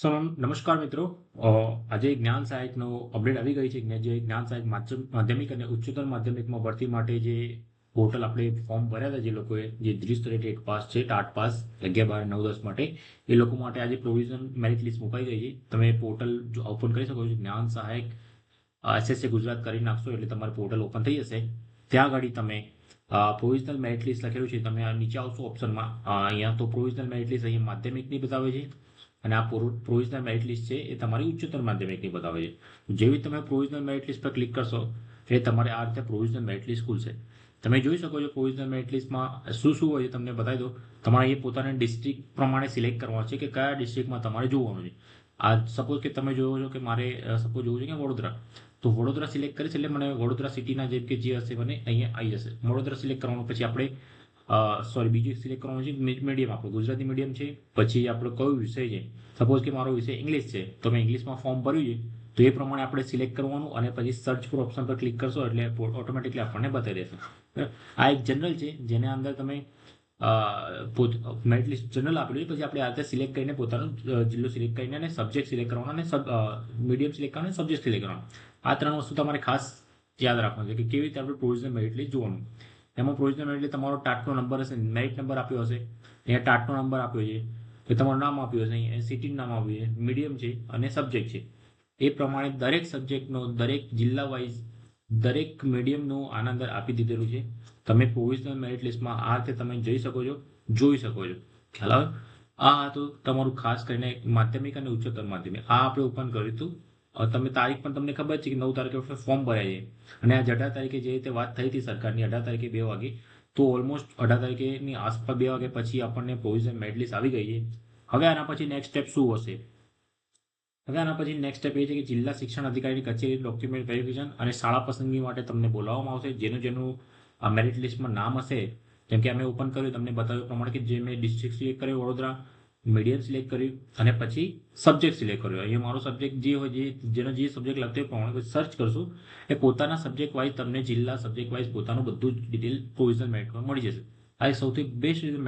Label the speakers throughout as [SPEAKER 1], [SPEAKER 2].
[SPEAKER 1] નમસ્કાર મિત્રો. આજે જ્ઞાન સહાયકનો અપડેટ આવી ગઈ છે. જે જ્ઞાન સહાયક માધ્યમિક અને ઉચ્ચતર માધ્યમિકમાં ભરતી માટે જે પોર્ટલ આપણે ફોર્મ ભર્યા હતા, જે લોકોએ જે દ્વિસ્તરીય ટેટ પાસ છે, ટાટ પાસ 11, 12, 9, 10 માટે, એ લોકો માટે આજે પ્રોવિઝન મેરિટ લિસ્ટ મુકાઈ ગઈ છે. તમે પોર્ટલ ઓપન કરી શકો છો. જ્ઞાન સહાયક SSC ગુજરાત કરી નાખશો એટલે તમારું પોર્ટલ ઓપન થઈ જશે. ત્યાં આગળ તમે પ્રોવિઝનલ મેરિટ લિસ્ટ લખેલું છે. તમે નીચે આવશો ઓપ્શનમાં, અહીંયા તો પ્રોવિઝનલ મેરિટ લિસ્ટ અહીંયા માધ્યમિકની બતાવે છે અને આ પ્રોવિઝનલ મેરિટ લિસ્ટ છે એ તમારી ઉચ્ચતર માધ્યમિકની બતાવે છે. જેવી તમે પ્રોવિઝનલ મેરિટ લિસ્ટ પર ક્લિક કરશો એટલે તમારે આ રીતે પ્રોવિઝનલ મેરિટ લિસ્ટ ખુલશે. તમે જોઈ શકો છો પ્રોવિઝનલ મેરિટ લિસ્ટમાં શું શું હોય છે તમને બતાવી દો. તમારે એ પોતાના ડિસ્ટ્રિક્ટ પ્રમાણે સિલેક્ટ કરવાનું છે કે કયા ડિસ્ટ્રિક્ટમાં તમારે જોવાનું છે. આ સપોઝ કે તમે જોવો છો કે મારે સપોઝ જોવું છે કે વડોદરા, તો વડોદરા સિલેક્ટ કરીશ એટલે મને વડોદરા સિટીના જેમ કે જે હશે મને અહીંયા આવી જશે. વડોદરા સિલેક્ટ કરવાનું, પછી આપણે બીજું સિલેક્ટ કરવાનું છે મીડિયમ. આપણું ગુજરાતી મીડિયમ છે. પછી આપણો કયો વિષય છે, સપોઝ કે મારો વિષય ઇંગ્લિશ છે તો મેં ઇંગ્લિશમાં ફોર્મ ભર્યું છે, તો એ પ્રમાણે આપણે સિલેક્ટ કરવાનું અને પછી સર્ચ ફોર ઓપ્શન પર ક્લિક કરશો એટલે ઓટોમેટિકલી આપણને બતાવી દેશે. આ એક જનરલ છે જેના અંદર તમે મેરિટ લિસ્ટ જનરલ આપેલું છે. પછી આપણે આ રીતે સિલેક્ટ કરીને પોતાનો જિલ્લો સિલેક્ટ કરીને અને સબ્જેક્ટ સિલેક્ટ કરવાનો અને મીડિયમ સિલેક્ટ કરવાનો અને સબ્જેક્ટ સિલેક્ટ કરવાનો. આ ત્રણ વસ્તુ તમારે ખાસ યાદ રાખવાનું છે કે કેવી રીતે આપણે પ્રોવિઝનલ મેરિટ લિસ્ટ જોવાનું. એમાં પ્રોવિઝનલ મેરિટ લિસ્ટ તમારો ટાટનો નંબર હશે, મેરિટ નંબર આપ્યો હશે, અહીંયા ટાટનો નંબર આપ્યો છે, કે તમારું નામ આપ્યું હશે, અહીંયા સિટીનું નામ આપ્યું છે, મીડિયમ છે અને સબ્જેક્ટ છે. એ પ્રમાણે દરેક સબ્જેક્ટનો, દરેક જિલ્લા વાઇઝ, દરેક મીડિયમનું આના અંદર આપી દીધેલું છે. તમે પ્રોવિઝનલ મેરિટ લિસ્ટમાં આ રીતે તમે જઈ શકો છો, જોઈ શકો છો. ખ્યાલ આવે? આ તો તમારું ખાસ કરીને માધ્યમિક અને ઉચ્ચતર માધ્યમિક આ આપણે ઓપન કર્યું હતું. તમે તારીખ પણ તમને ખબર છે કે 9 તારીખે ફોર્મ ભરાય છે અને આ 18 તારીખે જે રીતે વાત થઈ હતી સરકારની, 18 તારીખે 2 વાગે, તો ઓલમોસ્ટ 18 તારીખેની આસપાસ 2 વાગે પછી આપણને પ્રોવિઝનલ મેરિટ લિસ્ટ આવી ગઈ છે. હવે આના પછી નેક્સ્ટ સ્ટેપ શું હશે? હવે આના પછી નેક્સ્ટ સ્ટેપ એ છે કે જિલ્લા શિક્ષણ અધિકારીની કચેરી ડોક્યુમેન્ટ વેરિફિકેશન અને શાળા પસંદગી માટે તમને બોલાવવામાં આવશે. જેનું મેરિટ લિસ્ટમાં નામ હશે, જેમ કે અમે ઓપન કર્યું તમને બતાવ્યું પ્રમાણે કે જે મેં ડિસ્ટ્રિક્ટ સિલેક્ટ કર્યું વડોદરા, મીડિયમ સિલેક્ટ કર્યું અને પછી સબ્જેક્ટ સિલેક્ટ કર્યો. અહીંયા મારો સબ્જેક્ટ જે હોય, જેનો જે સબ્જેક્ટ લગતો હોય પ્રમાણે સર્ચ કરશું એ પોતાના સબ્જેક્ટ વાઇઝ તમને જિલ્લા સબ્જેક્ટ વાઇઝ પોતાનું બધું જ ડિટેલ પ્રોવિઝનલ મેરિટમાં મળી જશે. આ એક સૌથી બેસ્ટ રીતે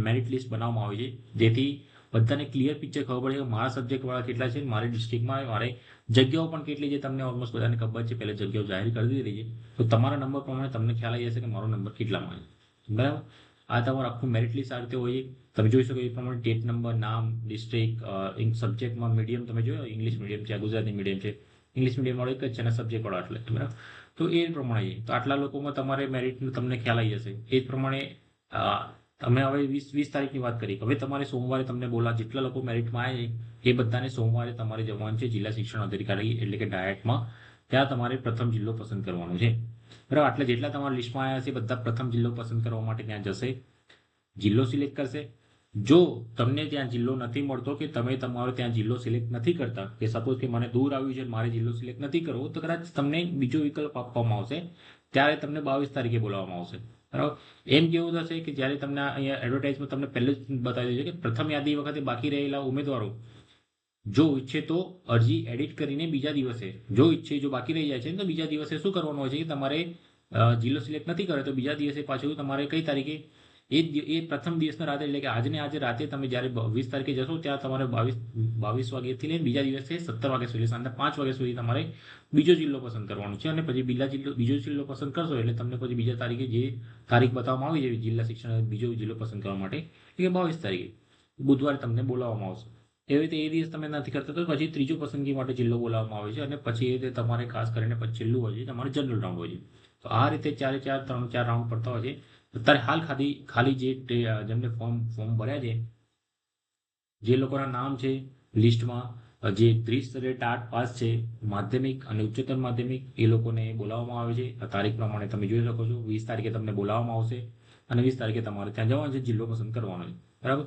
[SPEAKER 1] મેરિટ લિસ્ટ બનાવવામાં આવી છે, જેથી બધાને ક્લિયર પિક્ચર ખબર પડે કે મારા સબ્જેક્ટવાળા કેટલા છે, મારી ડિસ્ટ્રિક્ટમાં મારે જગ્યાઓ પણ કેટલી છે. તમને ઓલમોસ્ટ બધાને ખબર છે, પહેલા જગ્યાઓ જાહેર કરી દીધી છે, તો તમારા નંબર પ્રમાણે તમને ખ્યાલ આવી જશે કે મારો નંબર કેટલામાં છે. બરાબર? આ તમારું આખું મેરિટ લિસ્ટ આ રીતે હોય. તમે જોઈ શકો એ પ્રમાણે ટેટ નંબર, નામ, ડિસ્ટ્રિક્ટ, સબ્જેક્ટમાં મીડિયમ તમે જોયો ઇંગ્લિશ મીડિયમ છે, ગુજરાતી મીડિયમ છે. ઇંગ્લિશ મીડિયમવાળો એક જ છે અને સબ્જેક્ટવાળો આટલે. બરાબર? તો એ પ્રમાણે તો આટલા લોકોમાં તમારે મેરિટનું તમને ખ્યાલ આવી જશે. એ જ પ્રમાણે તમે હવે 20 તારીખની વાત કરી. હવે તમારે સોમવારે તમને જેટલા લોકો મેરિટમાં આવે એ બધાને સોમવારે તમારે જવાનું છે જિલ્લા શિક્ષણ અધિકારી એટલે કે ડાયટમાં. ત્યાં તમારે પ્રથમ જિલ્લો પસંદ કરવાનો છે. બરાબર? એટલે જેટલા તમારા લિસ્ટમાં આવ્યા છે બધા પ્રથમ જિલ્લો પસંદ કરવા માટે ત્યાં જશે, જિલ્લો સિલેક્ટ કરશે. જો તમને ત્યાં જિલ્લો નથી મળતો કે તમે તમારો ત્યાં જિલ્લો સિલેક્ટ નથી કરતા, કે સપોઝ કે મને દૂર આવ્યું છે મારે જિલ્લો સિલેક્ટ નથી કરવો, તો કદાચ તમને બીજો વિકલ્પ આપવામાં આવશે. ત્યારે તમને 22 તારીખે બોલાવવામાં આવશે. બરાબર? એમ કેવું થશે કે જ્યારે તમને અહીંયા એડવર્ટાઇઝમાં તમને પહેલે જ બતાવી દે છે કે પ્રથમ યાદી વખતે બાકી રહેલા ઉમેદવારો જો ઈચ્છે તો અરજી એડિટ કરીને બીજા દિવસે, જો ઈચ્છે, જો બાકી રહી જાય છે તો બીજા દિવસે શું કરવાનું હોય છે કે તમારે જિલ્લો સિલેક્ટ નથી કરે તો બીજા દિવસે પાછું તમારે કઈ તારીખે એ પ્રથમ દિવસના રાતે એટલે કે આજે રાતે તમે જ્યારે 20 તારીખે જશો ત્યાં તમારે 22 વાગ્યાથી લઈને બીજા દિવસે 17 વાગ્યા સુધી, સાંજના 5 વાગ્યા સુધી તમારે બીજો જિલ્લો પસંદ કરવાનો છે. અને પછી બીજો જિલ્લો પસંદ કરશો એટલે તમને પછી બીજા તારીખે જે તારીખ બતાવવામાં આવી છે જિલ્લા શિક્ષણ બીજો જિલ્લો પસંદ કરવા માટે, એટલે 22 તારીખે બુધવારે તમને બોલાવવામાં આવશે. એવી રીતે એ દિવસ તમે નથી કરતા તો પછી ત્રીજો પસંદગી માટે જિલ્લો બોલાવવામાં આવે છે અને પછી એ રીતે તમારે ખાસ કરીને પછી છેલ્લું હોય છે તમારે જનરલ રાઉન્ડ હોય છે. તો આ રીતે 4 રાઉન્ડ પડતા હોય છે. અત્યારે હાલ ખાલી જે જેમને ફોર્મ ભર્યા છે, જે લોકોના નામ છે લિસ્ટમાં, જે ત્રિસ્તરીય ટાટ પાસ છે માધ્યમિક અને ઉચ્ચતર માધ્યમિક, એ લોકોને બોલાવવામાં આવે છે. આ તારીખ પ્રમાણે તમે જોઈ શકો છો. 20 તારીખે તમને બોલાવવામાં આવશે અને 20 તારીખે તમારે ત્યાં જવાનું છે, જિલ્લો પસંદ કરવાનો છે. બરાબર?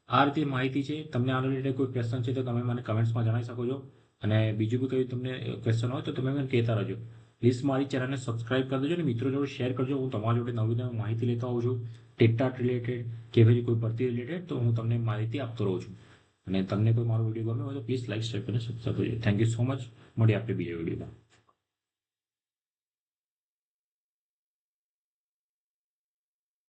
[SPEAKER 1] આ રીતે માહિતી છે. તમને આના રિલેટેડ કોઈ ક્વેશ્ચન છે તો તમે મને કમેન્ટ્સમાં જણાવી શકો છો. અને બીજું બી કોઈ તમને ક્વેશ્ચન હોય તો તમે મને કહેતા રહેજો. પ્લીઝ મારી ચેનલને સબસ્ક્રાઇબ કરી દેજો અને મિત્રો જોડે શેર કરજો. હું તમારી જોડે નવી માહિતી લેતા હોઉં છું, ટેટ રિલેટેડ કે પછી કોઈ ભરતી રિલેટેડ, તો હું તમને માહિતી આપતો રહું છું. અને તમને કોઈ મારો વિડીયો ગમ્યો હોય તો પ્લીઝ લાઈક, શેર અને સબસ્ક્રાઇબ કરજો. Thank you so much. મળીએ આપણે બીજા વિડીયોમાં.